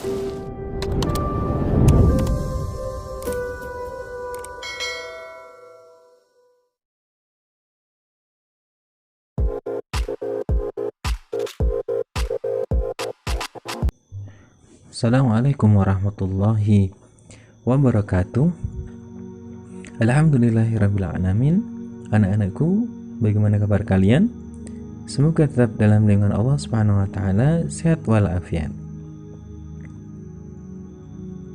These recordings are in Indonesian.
Assalamualaikum warahmatullahi wabarakatuh. Alhamdulillahirrabbilalamin. Anak-anakku, bagaimana kabar kalian? Semoga tetap dalam lindungan Allah Subhanahu wa taala, sehat walafiat.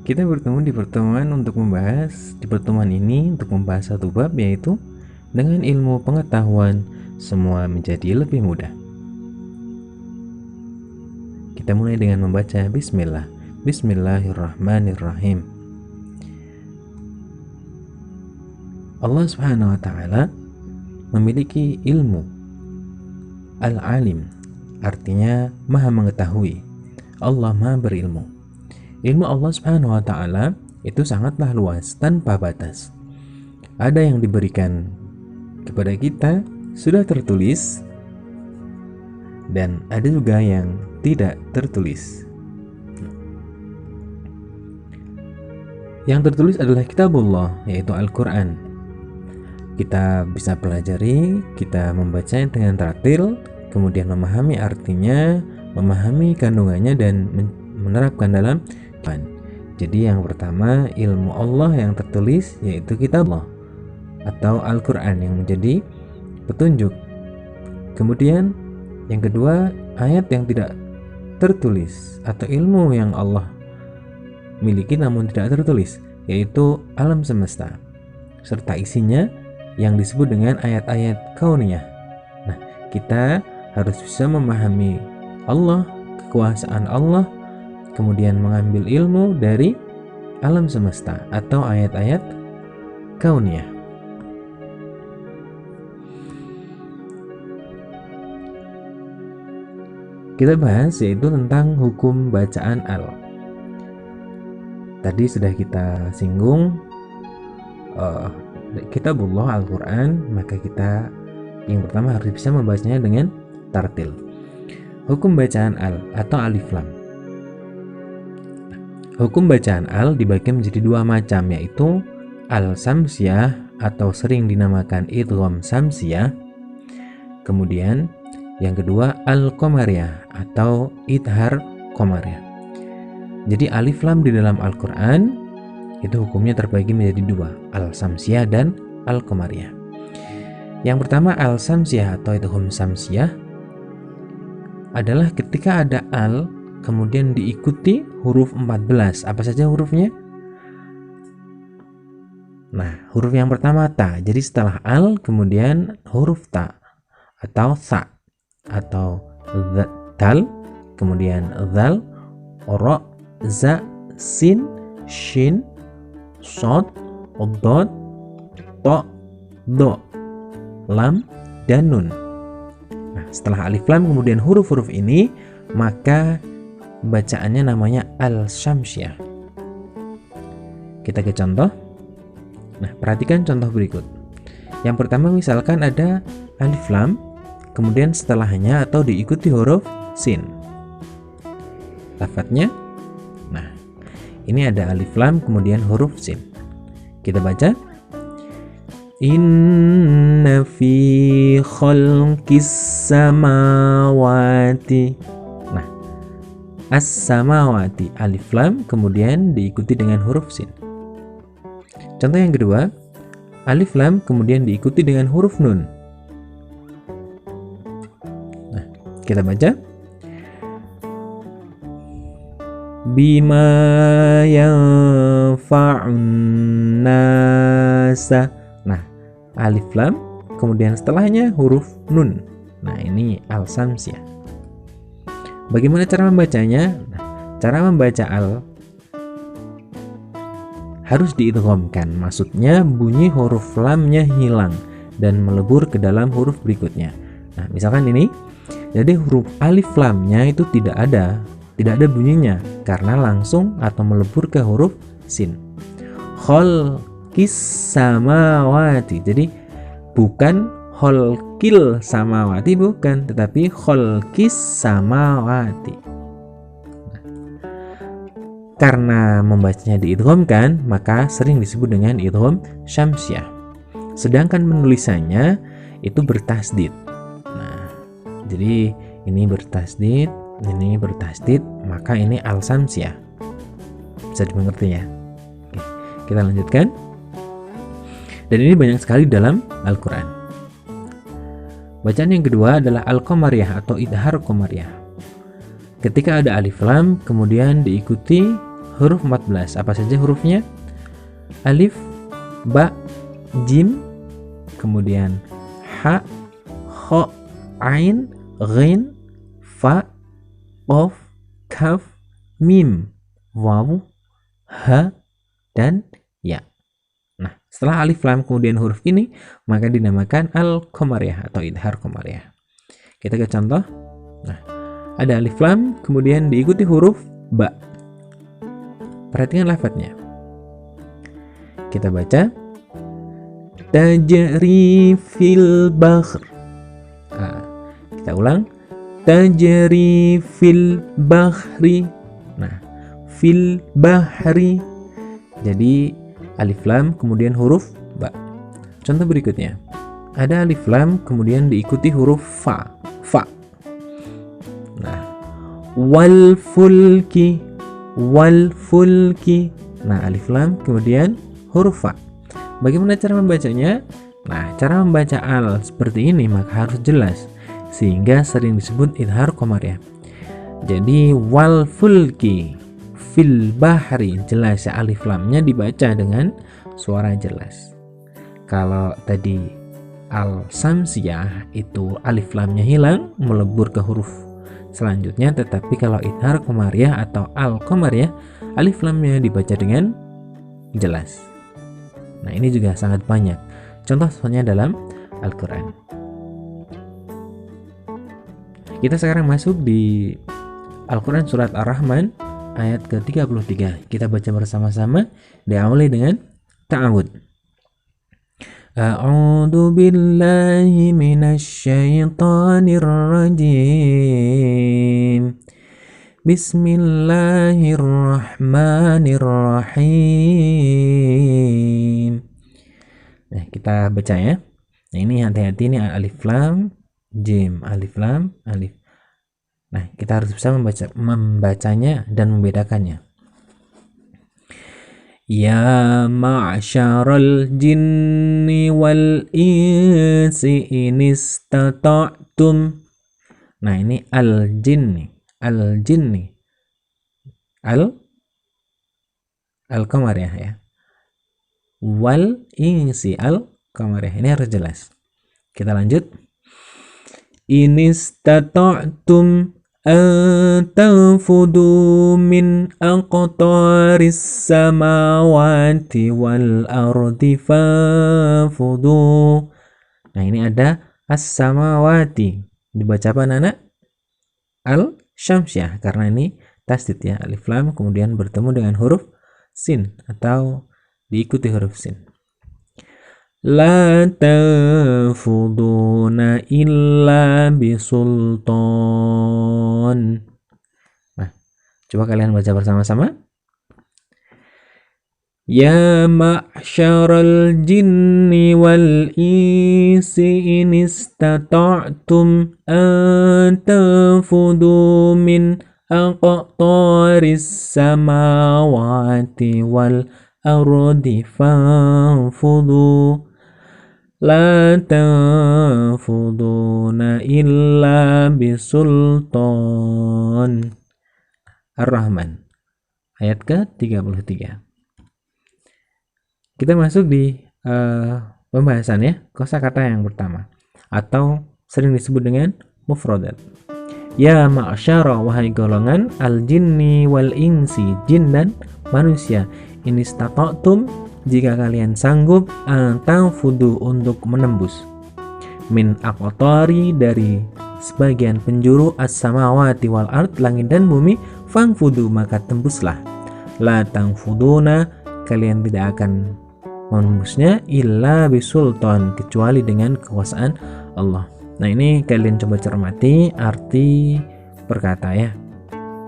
Kita bertemu di pertemuan ini untuk membahas satu bab, yaitu dengan ilmu pengetahuan semua menjadi lebih mudah. Kita mulai dengan membaca bismillah. Bismillahirrahmanirrahim. Allah Subhanahu wa taala memiliki ilmu. Al-alim artinya maha mengetahui. Allah maha berilmu. Ilmu Allah Subhanahu wa taala itu sangatlah luas, tanpa batas. Ada yang diberikan kepada kita sudah tertulis, dan ada juga yang tidak tertulis. Yang tertulis adalah kitabullah, yaitu Al-Quran. Kita bisa pelajari, kita membacanya dengan teratil, kemudian memahami artinya, memahami kandungannya, dan menerapkan dalam kehidupan. Jadi yang pertama, ilmu Allah yang tertulis, yaitu kitabullah atau Al-Quran yang menjadi petunjuk. Kemudian yang kedua, ayat yang tidak tertulis atau ilmu yang Allah miliki namun tidak tertulis, yaitu alam semesta serta isinya yang disebut dengan ayat-ayat kauniyah. Nah, kita harus bisa memahami Allah, kekuasaan Allah, kemudian mengambil ilmu dari alam semesta atau ayat-ayat kauniyah. Kita bahas yaitu tentang hukum bacaan al. Tadi sudah kita singgung kitabullah Al-Quran, maka kita yang pertama harus bisa membacanya dengan tartil. Hukum bacaan al atau alif lam. Hukum bacaan al dibagi menjadi dua macam, yaitu al-samsiyah atau sering dinamakan idgham samsiyah. Kemudian yang kedua al-qamariyah atau idhar qamariyah. Jadi alif lam di dalam Al-Quran itu hukumnya terbagi menjadi dua, al-samsiyah dan al-qamariyah. Yang pertama al-samsiyah atau idgham samsiyah adalah ketika ada al kemudian diikuti huruf 14. Apa saja hurufnya? Nah, huruf yang pertama ta. Jadi setelah al kemudian huruf ta atau sa atau dal, kemudian zal, ro, za, sin, shin, shod, dod, to, do, lam, dan nun. Nah, setelah alif lam kemudian huruf-huruf ini, maka bacaannya namanya al-samsiyah. Kita ke contoh. Nah, perhatikan contoh berikut. Yang pertama misalkan ada alif lam, kemudian setelahnya atau diikuti huruf sin. Lafadznya, nah ini ada alif lam kemudian huruf sin. Kita baca, inna fi khalqis samawati. Nah, as-samawati alif lam kemudian diikuti dengan huruf sin. Contoh yang kedua, alif lam kemudian diikuti dengan huruf nun. Kita baca, bima yanfa'un nasa. Nah, alif lam kemudian setelahnya huruf nun. Nah, ini al-samsiyah. Bagaimana cara membacanya? Nah, cara membaca al harus diidghamkan. Maksudnya bunyi huruf lamnya hilang dan melebur ke dalam huruf berikutnya. Nah, misalkan ini, jadi huruf alif lamnya itu tidak ada bunyinya karena langsung atau melebur ke huruf sin. Khalqis samawati. Jadi bukan khalqil samawati, bukan, tetapi khalqis samawati. Nah, Karena membacanya diidghamkan, maka sering disebut dengan idgham syamsiah. Sedangkan penulisannya itu bertasdid. Nah, jadi ini bertasdid, ini bertasdid, maka ini al-syamsiah. Bisa dimengerti ya? Oke, kita lanjutkan. Dan ini banyak sekali dalam Al-Quran. Bacaan yang kedua adalah al-qamariyah atau idhar qamariyah. Ketika ada alif lam, kemudian diikuti huruf 14. Apa saja hurufnya? Alif, ba, jim, kemudian ha, kha, ain, ghin, fa, qaf, kaf, mim, waw, ha, dan ya. Nah, setelah alif lam kemudian huruf ini, maka dinamakan al-qamariyah atau idhar qamariyah. Kita ke contoh. Nah, ada alif lam kemudian diikuti huruf ba. Perhatikan lafadznya. Kita baca tajri fil bahr. Nah, kita ulang tajri fil bahri. Nah, fil bahri. Jadi alif lam kemudian huruf ba. Contoh berikutnya. Ada alif lam kemudian diikuti huruf fa. Fa. Nah, wal fulki. Wal fulki. Nah, alif lam kemudian huruf fa. Bagaimana cara membacanya? Nah, cara membaca al seperti ini maka harus jelas, sehingga sering disebut idhar qamariyah. Jadi wal fulki fil bahri, jelas ya, alif lamnya dibaca dengan suara jelas. Kalau tadi al samsiyah itu alif lamnya hilang melebur ke huruf selanjutnya, tetapi kalau idhar qamariyah atau al qamariyah alif lamnya dibaca dengan jelas. Nah, ini juga sangat banyak contohnya dalam Al-Quran. Kita sekarang masuk di Al-Quran surat Ar-Rahman ayat ke-33. Kita baca bersama-sama, diawali dengan ta'awud. A'udzu billahi minasyaitonir rajim. Bismillahirrahmanirrahim. Nah, kita baca ya. Nah, ini hati-hati, ini alif lam jim, alif lam alif. Nah, kita harus bisa membacanya dan membedakannya. Ya ma'syaral jinni wal insi inistata'tum. Nah, ini al jinni, al jinni, al qamariyah ya. Wal insi al qamariyah, ini harus jelas. Kita lanjut. Inistata'tum tanfudu min aqtaris samawati wal ardi fanfudu. Nah, ini ada as-samawati. Dibaca apa anak? Al-syamsyah, karena ini tasdid ya, alif lam kemudian bertemu dengan huruf sin atau diikuti huruf sin. La tanfuduna illa bisultan. Nah, coba kalian baca bersama-sama. Ya ma'syaral jinni wal insi inistata'tum an tanfudu min aqtaris samawati wal ardi fanfudu. La tanfuduna illa bisultan. Ar-Rahman ayat ke-33. Kita masuk di pembahasan ya, kosakata yang pertama atau sering disebut dengan mufradat. Ya ma'syara, wahai golongan al-jinni wal insi, jin dan manusia, inistata'tum, jika kalian sanggup, tanfudu, untuk menembus, min aqtari, dari sebagian penjuru, as-samawati wal ard, langit dan bumi, fanfudu, maka tembuslah. La tanfuduna, kalian tidak akan menembusnya, illa bisultan, kecuali dengan kekuasaan Allah. Nah, ini kalian coba cermati arti perkata ya.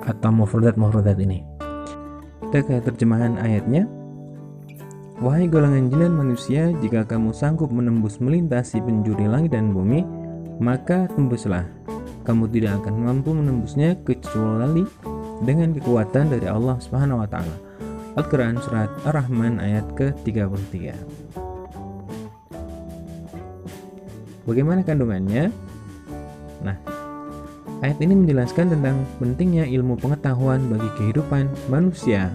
atau mufradat ini. Kita ke terjemahan ayatnya. Wahai golongan jin dan manusia, jika kamu sanggup menembus melintasi penjuru langit dan bumi, maka tembuslah. Kamu tidak akan mampu menembusnya kecuali dengan kekuatan dari Allah Subhanahu wa taala. Al-Quran surat Ar-Rahman ayat ke-33. Bagaimana kandungannya? Nah, ayat ini menjelaskan tentang pentingnya ilmu pengetahuan bagi kehidupan manusia.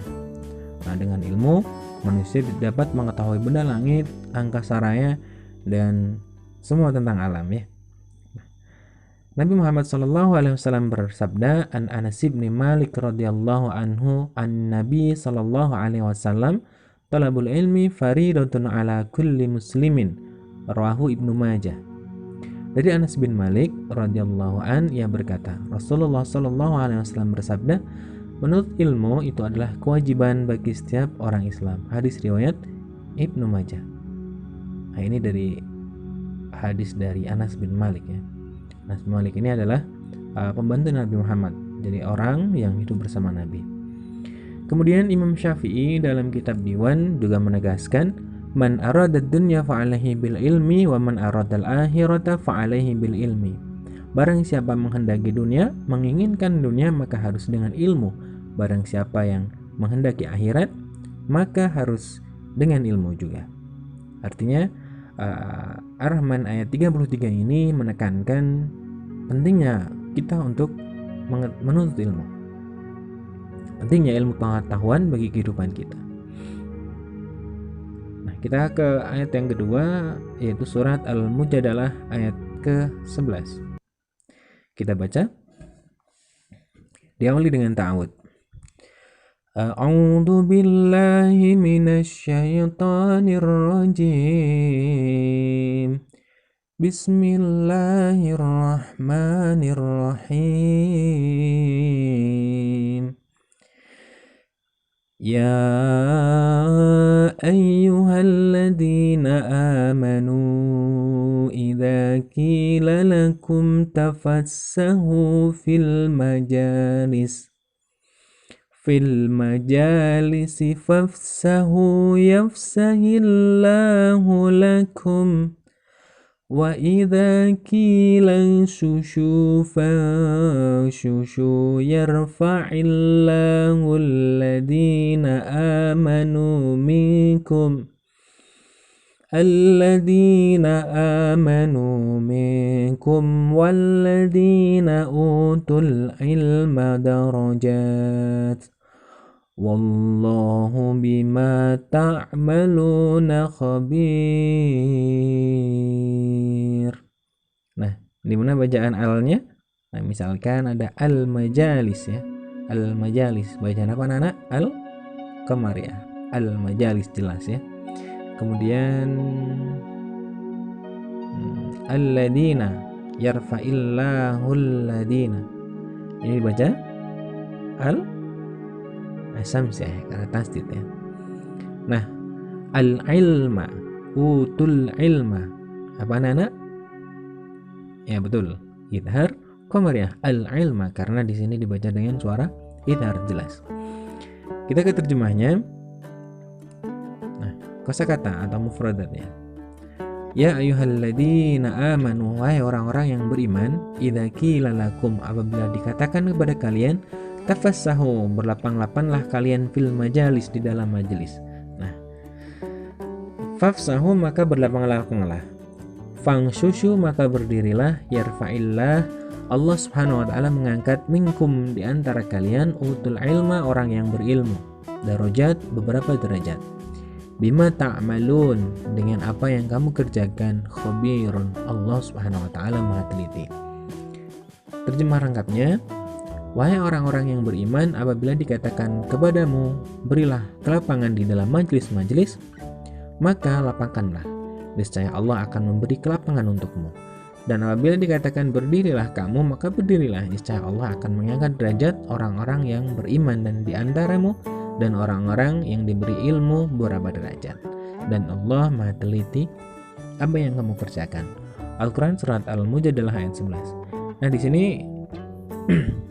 Nah, dengan ilmu, manusia dapat mengetahui benda langit, angkasa raya, dan semua tentang alam ya. Nabi Muhammad SAW bersabda, an Anas bin Malik radhiyallahu anhu, an Nabi SAW, talabul ilmi faridatun ala kulli muslimin, rawahu Ibnu Majah. Dari Anas bin Malik radhiyallahu an, ia berkata, Rasulullah SAW bersabda, menurut ilmu itu adalah kewajiban bagi setiap orang Islam. Hadis riwayat Ibnu Majah. Nah, ini dari hadis dari Anas bin Malik ya. Anas bin Malik ini adalah pembantu Nabi Muhammad, jadi orang yang hidup bersama Nabi. Kemudian Imam Syafi'i dalam kitab Diwan juga menegaskan, man arada dunya fa'alaihi bil ilmi wa man aradal akhirata fa'alaihi bil ilmi. Barang siapa menghendaki dunia, menginginkan dunia, maka harus dengan ilmu. Barang siapa yang menghendaki akhirat, maka harus dengan ilmu juga. Artinya Ar-Rahman ayat 33 ini menekankan pentingnya kita untuk menuntut ilmu. Pentingnya ilmu pengetahuan bagi kehidupan kita. Nah, kita ke ayat yang kedua, yaitu surat Al-Mujadalah ayat ke-11. Kita baca. Diawali dengan ta'awud. A'udzu billahi minasyaitonir rajim. Bismillahirrahmanirrahim. Ya ayyuhalladzina amanu idza qila lakum tafassahu fil majalisi fafsahu yafsahillahu lakum wa idza qila shushu fashushu yarfa'illahu alladhina amanu minkum walladhina utul ilma darajat wallahu bima ta'maluna khabir. Nah, di mana bacaan alnya? Nah, misalkan ada al-majalis ya. Al-majalis, bacaan apa anak? Al-qamariyah. Al-majalis jelas ya. Kemudian alladina yarfa'illahu alladina. Ini dibaca al-asams ya, karena tasdid ya. Nah, al-ilma, utul ilma. Apa anak? Ya betul. Idhar qamariyah al-ilma, karena di sini dibaca dengan suara idhar jelas. Kita ke terjemahnya. Kosakata atau mufradatnya. Ya ayyuhalladzina amanu, wahai orang-orang yang beriman, idza qila lakum, apabila dikatakan kepada kalian, tafassahu, berlapang-lapanglah kalian fil majalis, di dalam majelis. Nah, fafsahu, maka berlapang-lapanglah. Fangshushu, maka berdirilah. Yarfa'illah, Allah Subhanahu wa taala mengangkat minkum, di antara kalian, utul ilma, orang yang berilmu, darajat, beberapa derajat. Bima ta'malun, dengan apa yang kamu kerjakan, khabirun, Allah Subhanahu wa taala Maha teliti. Terjemah lengkapnya, wahai orang-orang yang beriman, apabila dikatakan kepadamu, berilah kelapangan di dalam majelis-majelis, maka lapangkanlah, niscaya Allah akan memberi kelapangan untukmu. Dan apabila dikatakan berdirilah kamu, maka berdirilah, niscaya Allah akan mengangkat derajat orang-orang yang beriman dan di antaramu, dan orang-orang yang diberi ilmu beberapa derajat. Dan Allah Maha teliti apa yang kamu kerjakan. Al-Quran surat Al-Mujadalah ayat 11. Nah, di sini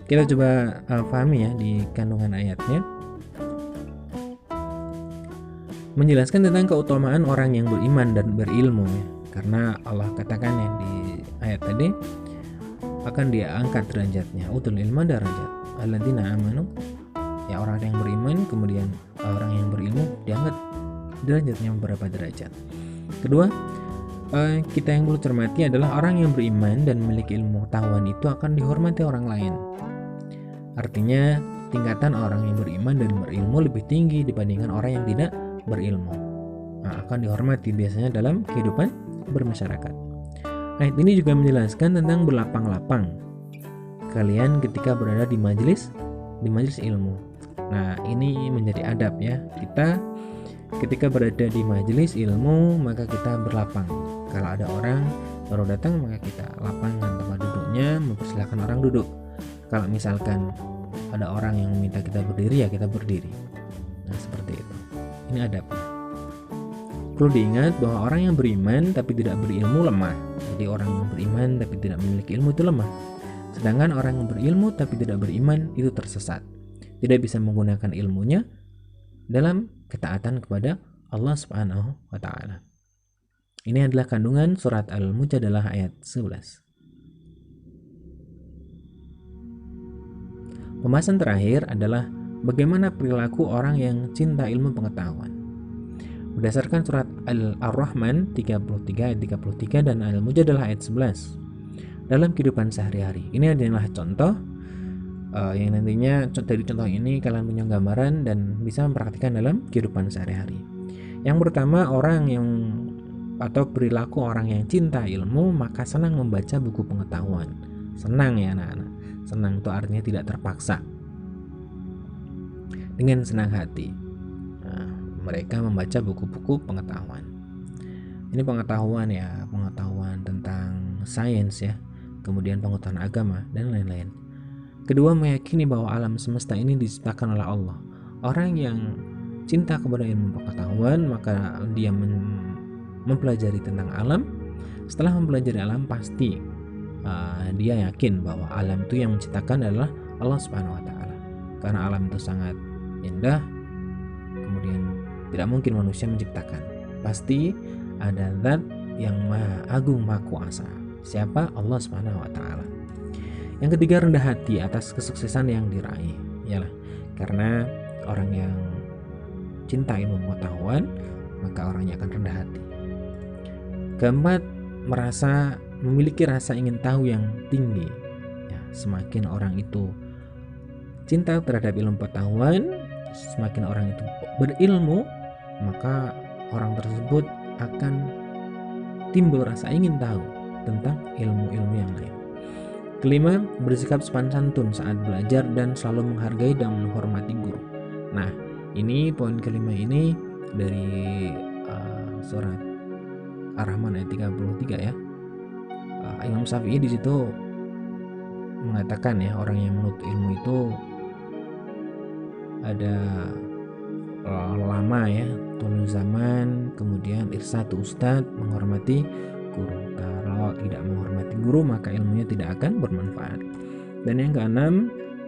Kita coba pahami ya di kandungan ayatnya. Menjelaskan tentang keutamaan orang yang beriman dan berilmu ya. Karena Allah katakan ya di ayat tadi akan dia angkat derajatnya, utul ilma darajat alladzina amanu, ya orang yang beriman, kemudian orang yang berilmu diangkat derajatnya beberapa derajat. Kedua, kita yang perlu cermati adalah orang yang beriman dan memiliki ilmu pengetahuan itu akan dihormati orang lain. Artinya tingkatan orang yang beriman dan berilmu lebih tinggi dibandingkan orang yang tidak berilmu. Akan dihormati biasanya dalam kehidupan bermasyarakat. Ayat ini juga menjelaskan tentang berlapang-lapang kalian ketika berada di majelis ilmu. Nah, ini menjadi adab ya. Kita ketika berada di majelis ilmu maka kita berlapang. Kalau ada orang baru datang maka kita lapangkan tempat duduknya, mempersilahkan orang duduk. Kalau misalkan ada orang yang meminta kita berdiri ya kita berdiri. Nah, seperti itu. Ini adabnya. Perlu diingat bahwa orang yang beriman tapi tidak berilmu lemah. Jadi orang yang beriman tapi tidak memiliki ilmu itu lemah. Sedangkan orang yang berilmu tapi tidak beriman itu tersesat. Tidak bisa menggunakan ilmunya dalam ketaatan kepada Allah Subhanahu wa taala. Ini adalah kandungan surat Al-Mujadalah ayat 11. Pembahasan terakhir adalah bagaimana perilaku orang yang cinta ilmu pengetahuan. Berdasarkan surat Al-Rahman 33 ayat 33 dan Al-Mujadalah ayat 11. Dalam kehidupan sehari-hari, ini adalah contoh yang nantinya dari contoh ini kalian punya gambaran dan bisa mempraktikkan dalam kehidupan sehari-hari. Yang pertama, orang yang atau perilaku orang yang cinta ilmu maka senang membaca buku pengetahuan. Senang ya anak-anak. Senang itu artinya tidak terpaksa. Dengan senang hati. Nah, mereka membaca buku-buku pengetahuan. Ini pengetahuan ya, pengetahuan tentang sains ya, kemudian pengetahuan agama dan lain-lain. Kedua, meyakini bahwa alam semesta ini diciptakan oleh Allah. Orang yang cinta kepada ilmu pengetahuan maka dia mempelajari tentang alam. Setelah mempelajari alam pasti dia yakin bahwa alam itu yang menciptakan adalah Allah Subhanahu wa taala. Karena alam itu sangat indah, kemudian tidak mungkin manusia menciptakan. Pasti ada zat yang maha agung, maha kuasa. Siapa? Allah Subhanahu wa taala. Yang ketiga, rendah hati atas kesuksesan yang diraih. Yalah, karena orang yang cinta ilmu pengetahuan maka orangnya akan rendah hati. Keempat, memiliki rasa ingin tahu yang tinggi. Ya, semakin orang itu cinta terhadap ilmu pengetahuan, semakin orang itu berilmu, maka orang tersebut akan timbul rasa ingin tahu tentang ilmu-ilmu yang lain. Kelima, bersikap sopan santun saat belajar dan selalu menghargai dan menghormati guru. Nah, ini poin kelima ini dari surat Ar-Rahman ayat 33 ya. Imam Syafi'i di situ mengatakan ya, orang yang menuntut ilmu itu ada lama ya, tulul zaman, kemudian irsatu ustadz, menghormati guru. Kalau tidak menghormati guru maka ilmunya tidak akan bermanfaat. Dan yang keenam,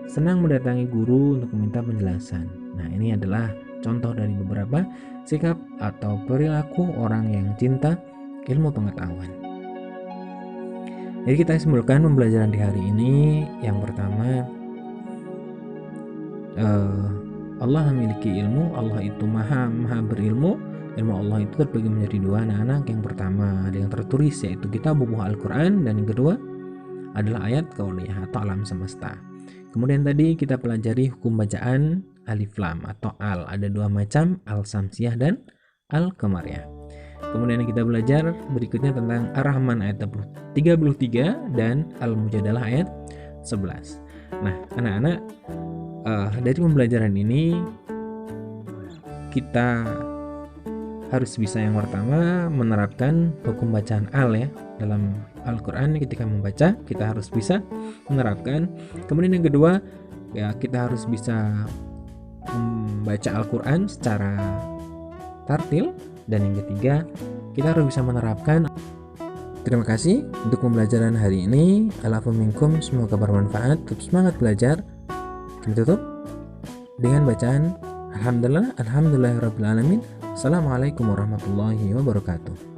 senang mendatangi guru untuk meminta penjelasan. Nah, ini adalah contoh dari beberapa sikap atau perilaku orang yang cinta ilmu pengetahuan. Jadi kita simpulkan pembelajaran di hari ini. Yang pertama, Allah memiliki ilmu. Allah itu maha berilmu. Ilmu Allah itu terbagi menjadi dua, anak-anak. Yang pertama ada yang tertulis yaitu kitabullah Al-Quran, dan yang kedua adalah ayat kauniyah atau alam semesta. Kemudian tadi kita pelajari hukum bacaan alif lam atau al. Ada dua macam, al-samsiyah dan al-qamariyah. Kemudian kita belajar berikutnya tentang Ar-Rahman ayat 33 dan Al-Mujadalah ayat 11. Nah, anak-anak, dari pembelajaran ini kita harus bisa yang pertama menerapkan hukum bacaan al ya dalam Al-Quran. Ketika membaca kita harus bisa menerapkan. Kemudian yang kedua ya, kita harus bisa membaca Al-Quran secara tartil. Dan yang ketiga, kita harus bisa menerapkan Terima kasih untuk pembelajaran hari ini. Alaikum minkum, semoga bermanfaat. Tetap semangat belajar. Kami tutup dengan bacaan Alhamdulillahirabbil alamin. Assalamualaikum warahmatullahi wabarakatuh.